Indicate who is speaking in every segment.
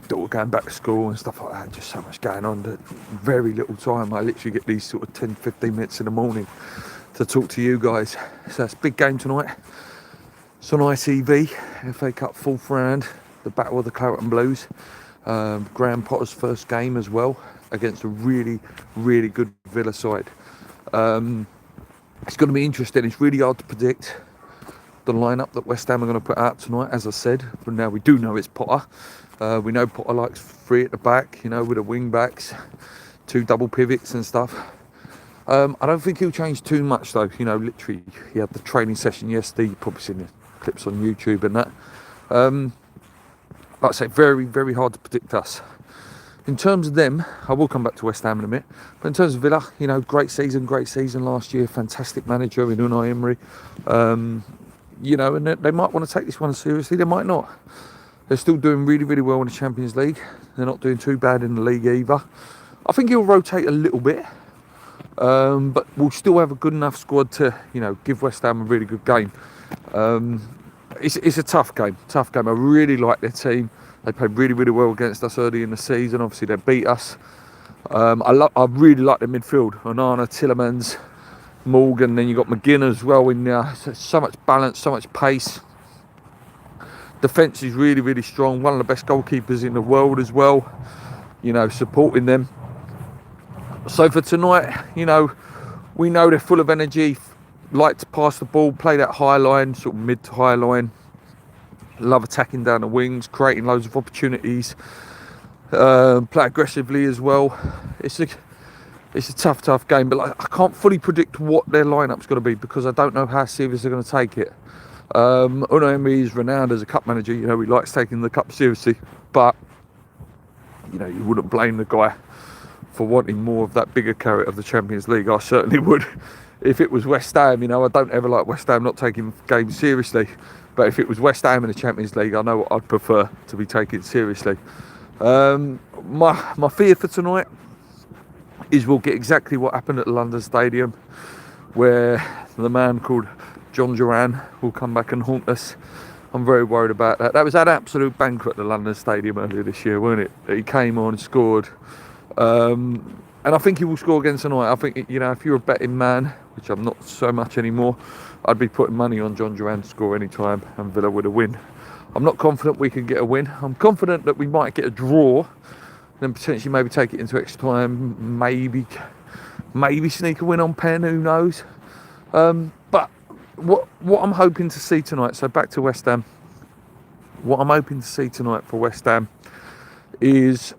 Speaker 1: daughter going back to school and stuff like that. Just so much going on. Very little time. I literally get these sort of 10-15 minutes in the morning to talk to you guys. So it's a big game tonight. It's on ITV, FA Cup 4th round, the Battle of the Claret and Blues. Graham Potter's first game as well against a really, really good Villa side. It's going to be interesting. It's really hard to predict the lineup that West Ham are going to put out tonight, as I said. But now we do know it's Potter. We know Potter likes 3 at the back, with the wing backs, 2 double pivots and stuff. I don't think he'll change too much though. Literally, he had the training session yesterday. You've probably seen the clips on YouTube and that. Like I say, very, very hard to predict us. In terms of them, I will come back to West Ham in a minute. But in terms of Villa, great season last year. Fantastic manager in Unai Emery. And they might want to take this one seriously. They might not. They're still doing really, really well in the Champions League. They're not doing too bad in the league either. I think he'll rotate a little bit. But we'll still have a good enough squad to, give West Ham a really good game. It's a tough game. I really like their team. They played really, really well against us early in the season. Obviously, they beat us. I really like their midfield. Onana, Tillemans, Morgan. Then you got McGinn as well in there. So much balance, so much pace. Defence is really, really strong. One of the best goalkeepers in the world as well. Supporting them. So for tonight, we know they're full of energy. Like to pass the ball, play that high line, sort of mid to high line. Love attacking down the wings, creating loads of opportunities. Play aggressively as well. It's a tough game, but I can't fully predict what their lineup's going to be because I don't know how serious they're going to take it. Unai Emery is renowned as a cup manager. He likes taking the cup seriously, but you wouldn't blame the guy for wanting more of that bigger carrot of the Champions League. I certainly would. If it was West Ham, I don't ever like West Ham not taking games seriously. But if it was West Ham in the Champions League, I know what I'd prefer to be taken seriously. My fear for tonight is we'll get exactly what happened at the London Stadium, where the man called John Duran will come back and haunt us. I'm very worried about that. That was an absolute banquet at the London Stadium earlier this year, wasn't it? He came on, scored. And I think he will score again tonight. I think, if you're a betting man, which I'm not so much anymore, I'd be putting money on John Duran to score any time and Villa would have win. I'm not confident we can get a win. I'm confident that we might get a draw, then potentially maybe take it into extra time, maybe sneak a win on pen, who knows. But what I'm hoping to see tonight, so back to West Ham, what I'm hoping to see tonight for West Ham is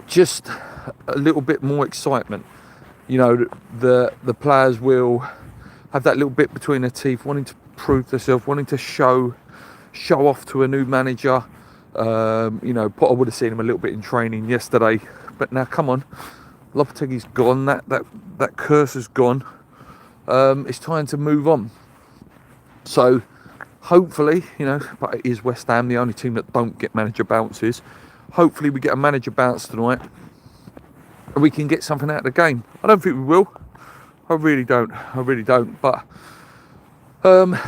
Speaker 1: just a little bit more excitement. The players will have that little bit between their teeth, wanting to prove themselves, wanting to show off to a new manager. Potter would have seen him a little bit in training yesterday, but now come on, Lopetegui's gone. That curse is gone. It's time to move on. So hopefully, but it is West Ham, the only team that don't get manager bounces. Hopefully we get a manager bounce tonight and we can get something out of the game. I don't think we will. I really don't. But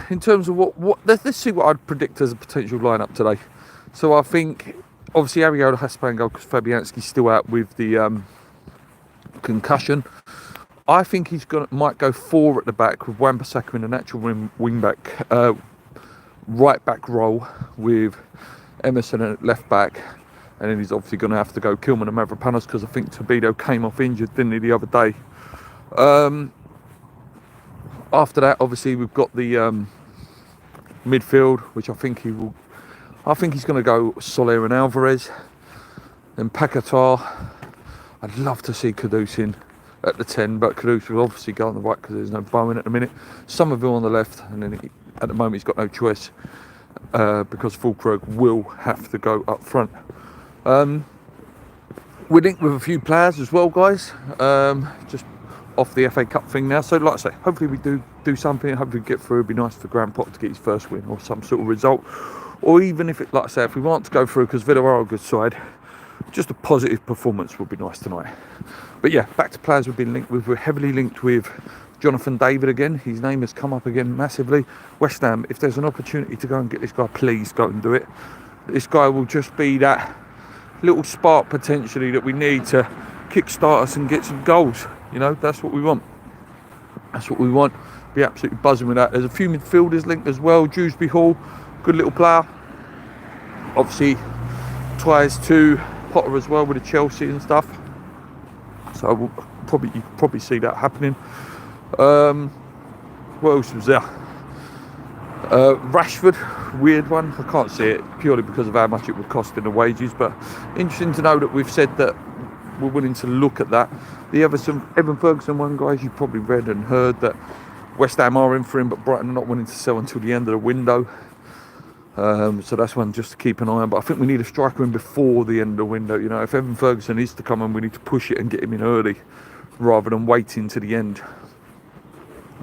Speaker 1: in terms of let's see what I'd predict as a potential lineup today. So I think obviously Ariola has to play in goal because Fabianski's still out with the concussion. I think might go 4 at the back with Wan-Bissaka in a natural wing back, right back role with Emerson at left back. And then he's obviously going to have to go Kilman and Mavropanos because I think Tobido came off injured, didn't he, the other day. After that, obviously, we've got the midfield, which I think he's going to go Soler and Alvarez. Then Paquetá. I'd love to see Kudus in at the 10, but Kudus will obviously go on the right because there's no Bowen at the minute. Somerville on the left, and then at the moment he's got no choice because Fulkrug will have to go up front. We're linked with a few players as well, guys, just off the FA Cup thing now. So like I say, hopefully we do something, hopefully we get through. It'd be nice for Graham Potter to get his first win or some sort of result. Or even if like I say, if we want to go through, because Villa are a good side, just a positive performance would be nice tonight. But yeah, back to players we've been linked with. We're heavily linked with Jonathan David again. His name has come up again massively. West Ham, if there's an opportunity to go and get this guy, please go and do it. this guy will just be that little spark potentially that we need to kickstart us and get some goals. You know, that's what we want. That's what we want. Be absolutely buzzing with that. There's a few midfielders linked as well. Dewsbury Hall, good little player. Obviously ties to Potter as well with the Chelsea and stuff. So we'll probably see that happening. What else was there? Rashford, weird one. I can't see it purely because of how much it would cost in the wages, but interesting to know that we've said that we're willing to look at that. The Evan Ferguson one, guys, you probably read and heard that West Ham are in for him, but Brighton are not willing to sell until the end of the window. So that's one just to keep an eye on. But I think we need a striker in before the end of the window. You know, if Evan Ferguson is to come in, we need to push it and get him in early rather than waiting to the end.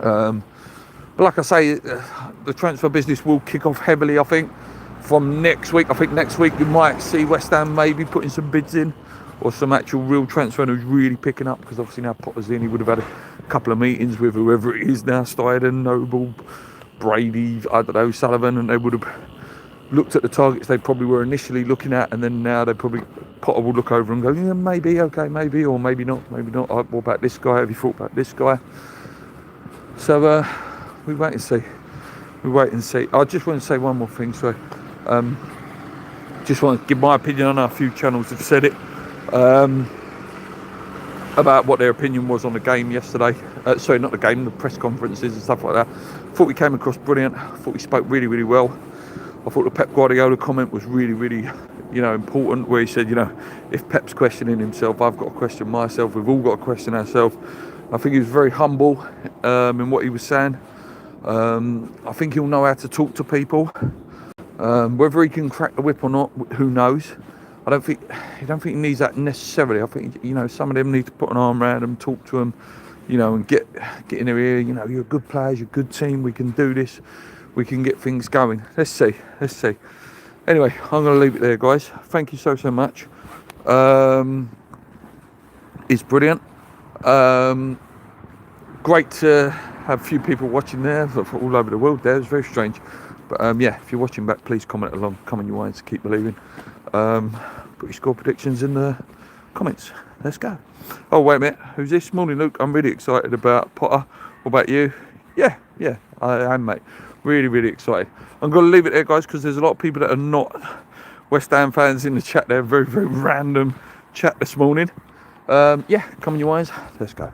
Speaker 1: But like I say, the transfer business will kick off heavily, I think, from next week. I think next week we might see West Ham maybe putting some bids in, or some actual real transfer who's really picking up, because obviously now Potter's in, he would have had a couple of meetings with whoever it is now, Steiden, Noble, Brady, I don't know, Sullivan, and they would have looked at the targets they probably were initially looking at, and then now they probably, Potter will look over and go, yeah, maybe, okay, maybe, or maybe not, maybe not. What about this guy? Have you thought about this guy? So we wait and see. We wait and see. I just want to say one more thing. So, just want to give my opinion on. A few channels have said it about what their opinion was on the game yesterday. Sorry, not the game, the press conferences and stuff like that. Thought we came across brilliant. Thought we spoke really, really well. I thought the Pep Guardiola comment was really, really, you know, important, where he said, you know, if Pep's questioning himself, I've got to question myself. We've all got to question ourselves. I think he was very humble in what he was saying. I think he'll know how to talk to people. Whether he can crack the whip or not, who knows? I don't think he needs that necessarily. I think, you know, some of them need to put an arm around them, talk to them, you know, and get in their ear. You know, you're a good player, you're a good team. We can do this. We can get things going. Let's see. Anyway, I'm going to leave it there, guys. Thank you so much. It's brilliant. Great to have a few people watching there all over the world there. It's very strange. But yeah, if you're watching back, please comment along. Comment your ways to keep believing. Put your score predictions in the comments. Let's go. Oh, wait a minute. Who's this? Morning, Luke. I'm really excited about Potter. What about you? Yeah, I am, mate. Really, really excited. I'm going to leave it there, guys, because there's a lot of people that are not West Ham fans in the chat there. Very, very random chat this morning. Yeah, come on your ways. Let's go.